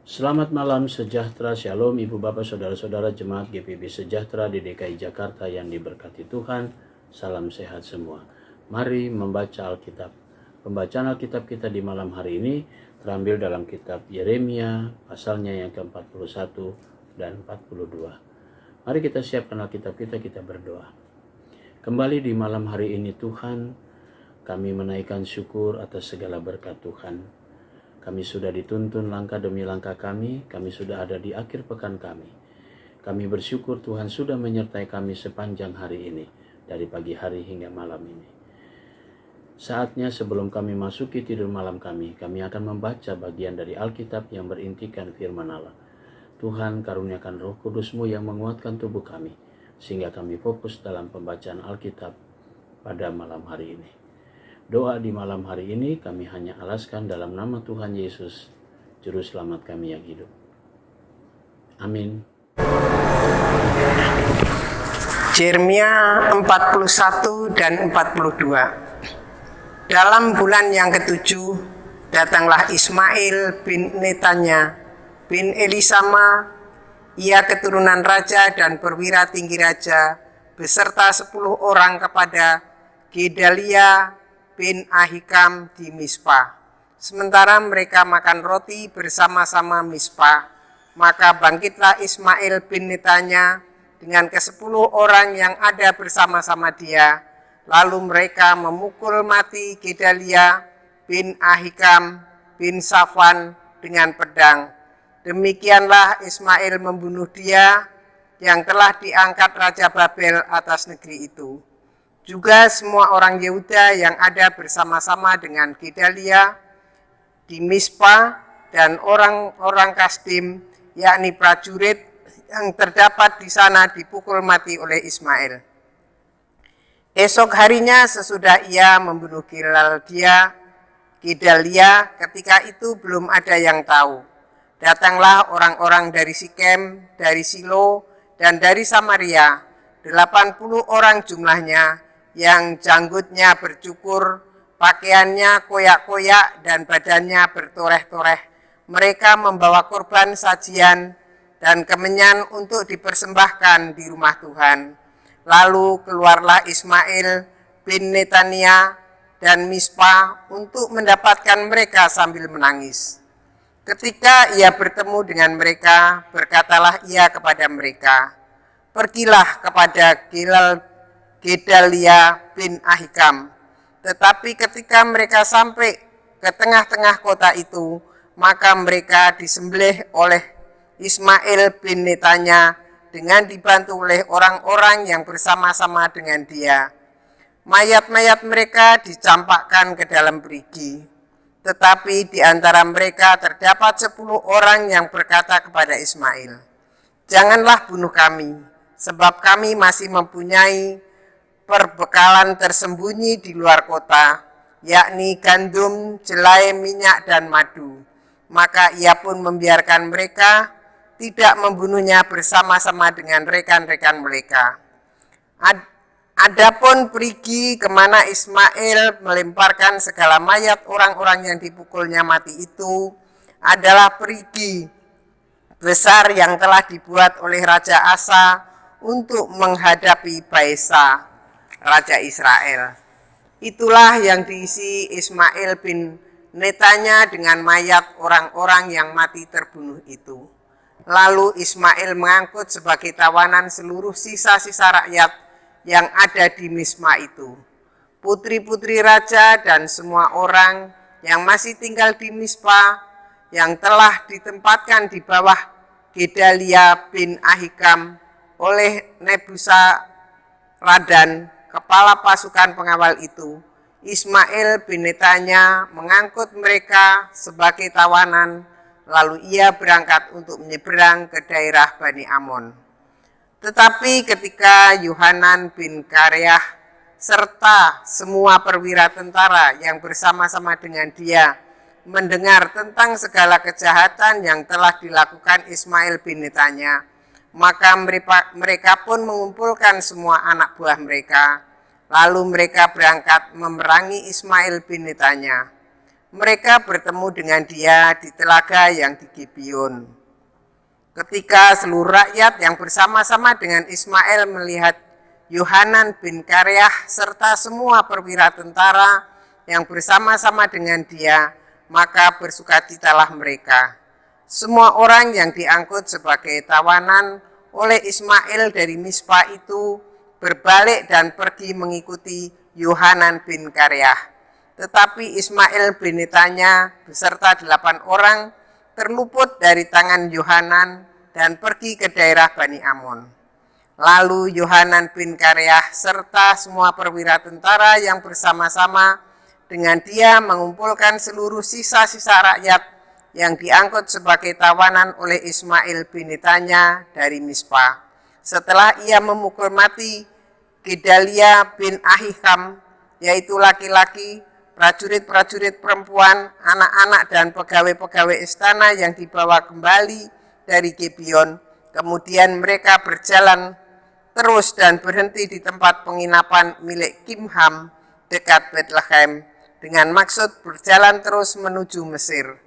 Selamat malam sejahtera, shalom Ibu Bapak Saudara-saudara Jemaat GPB Sejahtera di DKI Jakarta yang diberkati Tuhan. Salam sehat semua. Mari membaca Alkitab. Pembacaan Alkitab kita di malam hari ini terambil dalam kitab Yeremia pasalnya yang ke-41 dan 42. Mari kita siapkan Alkitab kita berdoa. Kembali di malam hari ini Tuhan, kami menaikkan syukur atas segala berkat Tuhan. Kami sudah dituntun langkah demi langkah kami sudah ada di akhir pekan kami. Kami bersyukur Tuhan sudah menyertai kami sepanjang hari ini, dari pagi hari hingga malam ini. Saatnya sebelum kami masuki tidur malam kami akan membaca bagian dari Alkitab yang berintikan firman Allah. Tuhan karuniakan Roh Kudus-Mu yang menguatkan tubuh kami, sehingga kami fokus dalam pembacaan Alkitab pada malam hari ini. Doa di malam hari ini kami hanya alaskan dalam nama Tuhan Yesus, Juru Selamat kami yang hidup. Amin. Yeremia 41 dan 42. Dalam bulan yang ketujuh, datanglah Ismail bin Netanya bin Elisama, ia keturunan raja dan perwira tinggi raja, beserta 10 orang kepada Gedalia bin Ahikam di Mispa. Sementara mereka makan roti bersama-sama Mispa, maka bangkitlah Ismail bin Netanya dengan ke-10 orang yang ada bersama-sama dia. Lalu mereka memukul mati Gedalia bin Ahikam bin Safan dengan pedang. Demikianlah Ismail membunuh dia yang telah diangkat Raja Babel atas negeri itu. Juga semua orang Yehuda yang ada bersama-sama dengan Gedalia di Mispa dan orang-orang Kasdim, yakni prajurit yang terdapat di sana dipukul mati oleh Ismail. Esok harinya sesudah ia membunuh Gedalia, ketika itu belum ada yang tahu. Datanglah orang-orang dari Sikem, dari Silo, dan dari Samaria, 80 orang jumlahnya, yang janggutnya bercukur, pakaiannya koyak-koyak, dan badannya bertoreh-toreh. Mereka membawa korban sajian dan kemenyan untuk dipersembahkan di rumah Tuhan. Lalu keluarlah Ismail bin Netania dan Mispa untuk mendapatkan mereka sambil menangis. Ketika ia bertemu dengan mereka, berkatalah ia kepada mereka, "Pergilah kepada Gedalia bin Ahikam." Tetapi ketika mereka sampai ke tengah-tengah kota itu, maka mereka disembelih oleh Ismail bin Netanya dengan dibantu oleh orang-orang yang bersama-sama dengan dia. Mayat-mayat mereka dicampakkan ke dalam perigi. Tetapi di antara mereka terdapat 10 orang yang berkata kepada Ismail, "Janganlah bunuh kami, sebab kami masih mempunyai perbekalan tersembunyi di luar kota, yakni gandum, jelai, minyak, dan madu." Maka ia pun membiarkan mereka, tidak membunuhnya bersama-sama dengan rekan-rekan mereka. Adapun perigi kemana Ismail melemparkan segala mayat orang-orang yang dipukulnya mati itu adalah perigi besar yang telah dibuat oleh Raja Asa untuk menghadapi Baesa, Raja Israel. Itulah yang diisi Ismail bin Netanya dengan mayat orang-orang yang mati terbunuh itu. Lalu Ismail mengangkut sebagai tawanan seluruh sisa-sisa rakyat yang ada di Mispa itu, putri-putri raja dan semua orang yang masih tinggal di Mispa yang telah ditempatkan di bawah Gedalia bin Ahikam oleh Nebuzaradan, kepala pasukan pengawal itu. Ismail bin Netanya mengangkut mereka sebagai tawanan, lalu ia berangkat untuk menyeberang ke daerah Bani Amon. Tetapi ketika Yohanan bin Kareah serta semua perwira tentara yang bersama-sama dengan dia mendengar tentang segala kejahatan yang telah dilakukan Ismail bin Netanya, maka mereka pun mengumpulkan semua anak buah mereka. Lalu mereka berangkat memerangi Ismail bin Netanya. mereka bertemu dengan dia di telaga yang di Gibeon. Ketika seluruh rakyat yang bersama-sama dengan Ismail melihat Yohanan bin Kareah serta semua perwira tentara yang bersama-sama dengan dia, maka bersukacitalah mereka. Semua orang yang diangkut sebagai tawanan oleh Ismail dari Mispa itu berbalik dan pergi mengikuti Yohanan bin Kareah. Tetapi Ismail bin Netanya beserta 8 orang terluput dari tangan Yohanan dan pergi ke daerah Bani Amon. Lalu Yohanan bin Kareah serta semua perwira tentara yang bersama-sama dengan dia mengumpulkan seluruh sisa-sisa rakyat yang diangkut sebagai tawanan oleh Ismail bin Netanya dari Mispa. Setelah ia memukul mati Gedalia bin Ahikam, yaitu laki-laki, prajurit-prajurit perempuan, anak-anak dan pegawai-pegawai istana yang dibawa kembali dari Gibeon. Kemudian mereka berjalan terus dan berhenti di tempat penginapan milik Kimham dekat Bethlehem dengan maksud berjalan terus menuju Mesir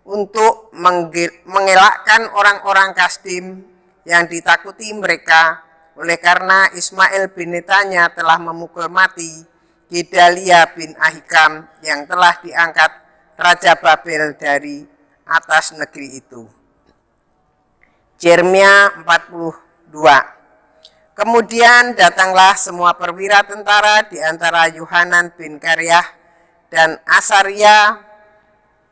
untuk mengelakkan orang-orang Kasdim yang ditakuti mereka oleh karena Ismail bin Netanya telah memukul mati Gedalia bin Ahikam yang telah diangkat Raja Babel dari atas negeri itu. Yeremia 42. Kemudian datanglah semua perwira tentara di antara Yohanan bin Kareah dan Asaria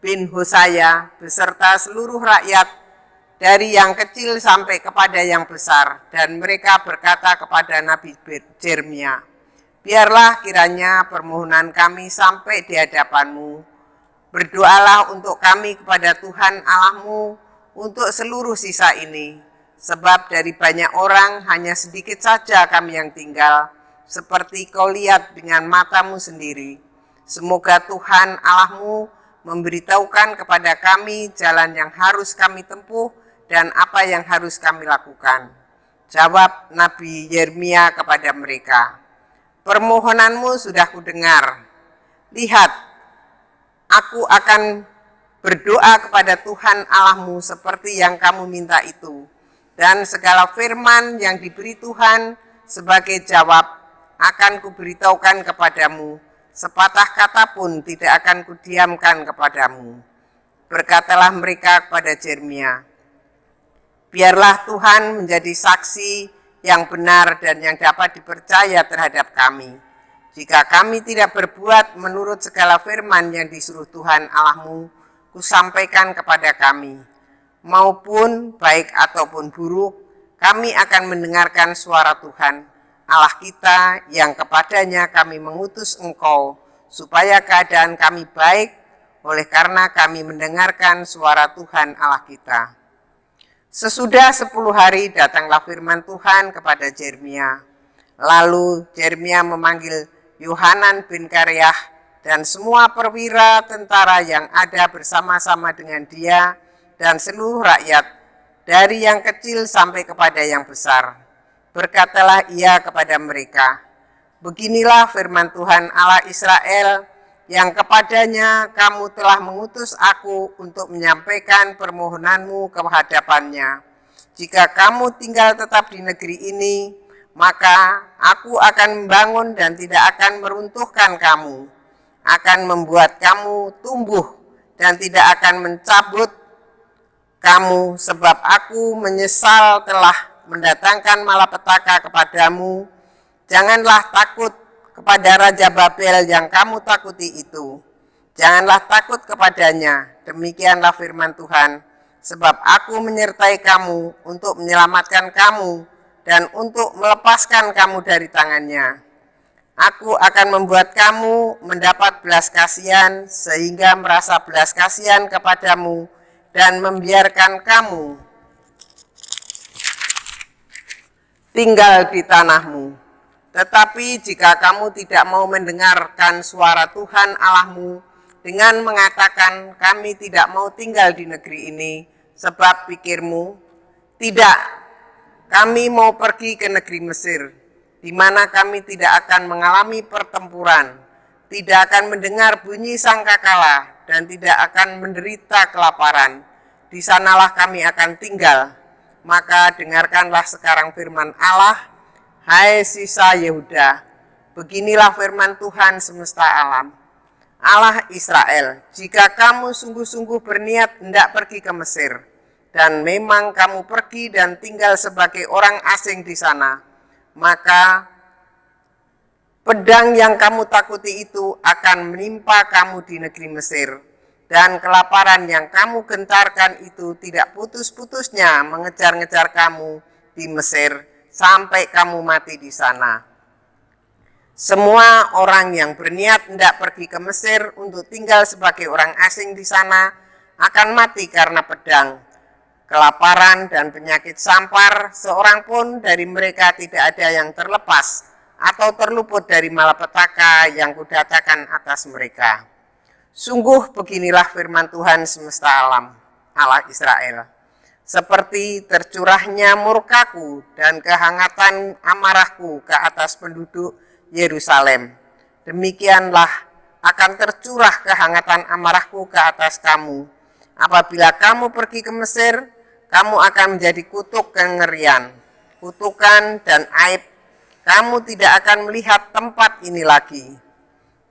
bin Hosaya beserta seluruh rakyat dari yang kecil sampai kepada yang besar, dan mereka berkata kepada Nabi Yeremia, biarlah kiranya permohonan kami sampai di hadapanmu. Berdoalah untuk kami kepada Tuhan Allahmu untuk seluruh sisa ini. Sebab dari banyak orang hanya sedikit saja kami yang tinggal, seperti kau lihat dengan matamu sendiri. Semoga Tuhan Allahmu memberitahukan kepada kami jalan yang harus kami tempuh dan apa yang harus kami lakukan. Jawab Nabi Yeremia kepada mereka, permohonanmu sudah kudengar. Lihat, aku akan berdoa kepada Tuhan Allahmu seperti yang kamu minta itu. Dan segala firman yang diberi Tuhan sebagai jawab akan kuberitahukan kepadamu. Sepatah kata pun tidak akan kudiamkan kepadamu. Berkatalah mereka kepada Yeremia, biarlah Tuhan menjadi saksi yang benar dan yang dapat dipercaya terhadap kami. Jika kami tidak berbuat menurut segala firman yang disuruh Tuhan Allahmu, kusampaikan kepada kami, maupun baik ataupun buruk, kami akan mendengarkan suara Tuhan Allah kita yang kepadanya kami mengutus engkau, supaya keadaan kami baik oleh karena kami mendengarkan suara Tuhan Allah kita. Sesudah 10 hari datanglah firman Tuhan kepada Yeremia. Lalu Yeremia memanggil Yohanan bin Kareah dan semua perwira tentara yang ada bersama-sama dengan dia dan seluruh rakyat, dari yang kecil sampai kepada yang besar. Berkatalah ia kepada mereka, beginilah firman Tuhan Allah Israel, yang kepadanya kamu telah mengutus aku untuk menyampaikan permohonanmu ke hadapannya. Jika kamu tinggal tetap di negeri ini, maka aku akan membangun dan tidak akan meruntuhkan kamu, akan membuat kamu tumbuh dan tidak akan mencabut kamu, sebab aku menyesal telah mendatangkan malapetaka kepadamu. Janganlah takut kepada Raja Babel yang kamu takuti itu. Janganlah takut kepadanya, demikianlah firman Tuhan, sebab aku menyertai kamu untuk menyelamatkan kamu dan untuk melepaskan kamu dari tangannya. Aku akan membuat kamu mendapat belas kasihan sehingga merasa belas kasihan kepadamu dan membiarkan kamu tinggal di tanahmu. Tetapi jika kamu tidak mau mendengarkan suara Tuhan Allahmu dengan mengatakan kami tidak mau tinggal di negeri ini, sebab pikirmu, tidak, kami mau pergi ke negeri Mesir, di mana kami tidak akan mengalami pertempuran, tidak akan mendengar bunyi sangkakala dan tidak akan menderita kelaparan. Di sanalah kami akan tinggal. Maka dengarkanlah sekarang firman Allah, hai sisa Yehuda. Beginilah firman Tuhan semesta alam, Allah Israel, jika kamu sungguh-sungguh berniat hendak pergi ke Mesir, dan memang kamu pergi dan tinggal sebagai orang asing di sana, maka pedang yang kamu takuti itu akan menimpa kamu di negeri Mesir, dan kelaparan yang kamu gentarkan itu tidak putus-putusnya mengejar-ngejar kamu di Mesir sampai kamu mati di sana. Semua orang yang berniat hendak pergi ke Mesir untuk tinggal sebagai orang asing di sana akan mati karena pedang, kelaparan, dan penyakit sampar. Seorang pun dari mereka tidak ada yang terlepas atau terluput dari malapetaka yang kudatakan atas mereka. Sungguh beginilah firman Tuhan semesta alam, Allah Israel. Seperti tercurahnya murkaku dan kehangatan amarahku ke atas penduduk Yerusalem, demikianlah akan tercurah kehangatan amarahku ke atas kamu. Apabila kamu pergi ke Mesir, kamu akan menjadi kutuk kengerian, kutukan dan aib. Kamu tidak akan melihat tempat ini lagi.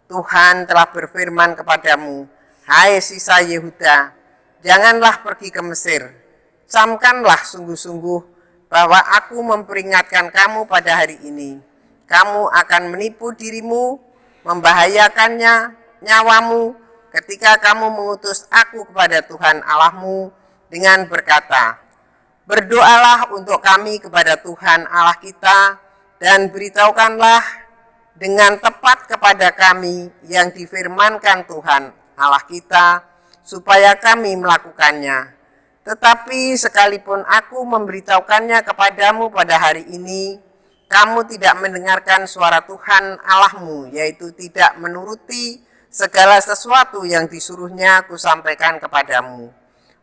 Tuhan telah berfirman kepadamu, hai sisa Yehuda, janganlah pergi ke Mesir. Camkanlah sungguh-sungguh bahwa aku memperingatkan kamu pada hari ini. Kamu akan menipu dirimu, membahayakannya nyawamu ketika kamu mengutus aku kepada Tuhan Allahmu dengan berkata, berdoalah untuk kami kepada Tuhan Allah kita dan beritahukanlah dengan tepat kepada kami yang difirmankan Tuhan Allah kita supaya kami melakukannya. Tetapi sekalipun aku memberitahukannya kepadamu pada hari ini, kamu tidak mendengarkan suara Tuhan Allahmu, yaitu tidak menuruti segala sesuatu yang disuruhnya kusampaikan kepadamu.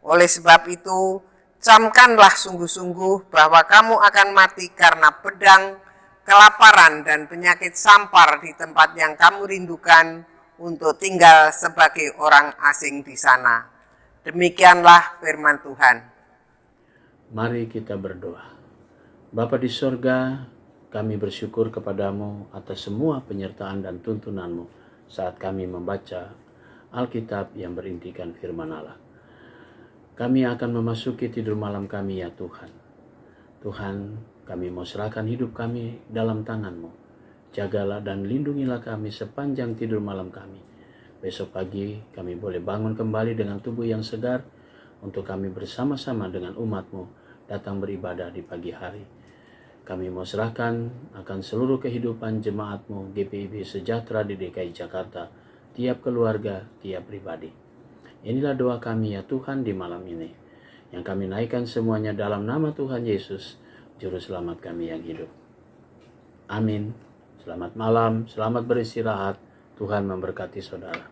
Oleh sebab itu, camkanlah sungguh-sungguh bahwa kamu akan mati karena pedang, kelaparan, dan penyakit sampar di tempat yang kamu rindukan untuk tinggal sebagai orang asing di sana. Demikianlah firman Tuhan. Mari kita berdoa. Bapa di sorga, kami bersyukur kepadamu atas semua penyertaan dan tuntunanmu saat kami membaca Alkitab yang berintikan firman Allah. Kami akan memasuki tidur malam kami ya Tuhan. Tuhan, kami mau serahkan hidup kami dalam tangan-Mu. Jagalah dan lindungilah kami sepanjang tidur malam kami. Besok pagi kami boleh bangun kembali dengan tubuh yang segar untuk kami bersama-sama dengan umat-Mu datang beribadah di pagi hari. Kami mau serahkan akan seluruh kehidupan jemaat-Mu GPIB Sejahtera di DKI Jakarta, tiap keluarga, tiap pribadi. Inilah doa kami ya Tuhan di malam ini, yang kami naikkan semuanya dalam nama Tuhan Yesus, Juru Selamat kami yang hidup. Amin. Selamat malam, selamat beristirahat. Tuhan memberkati saudara.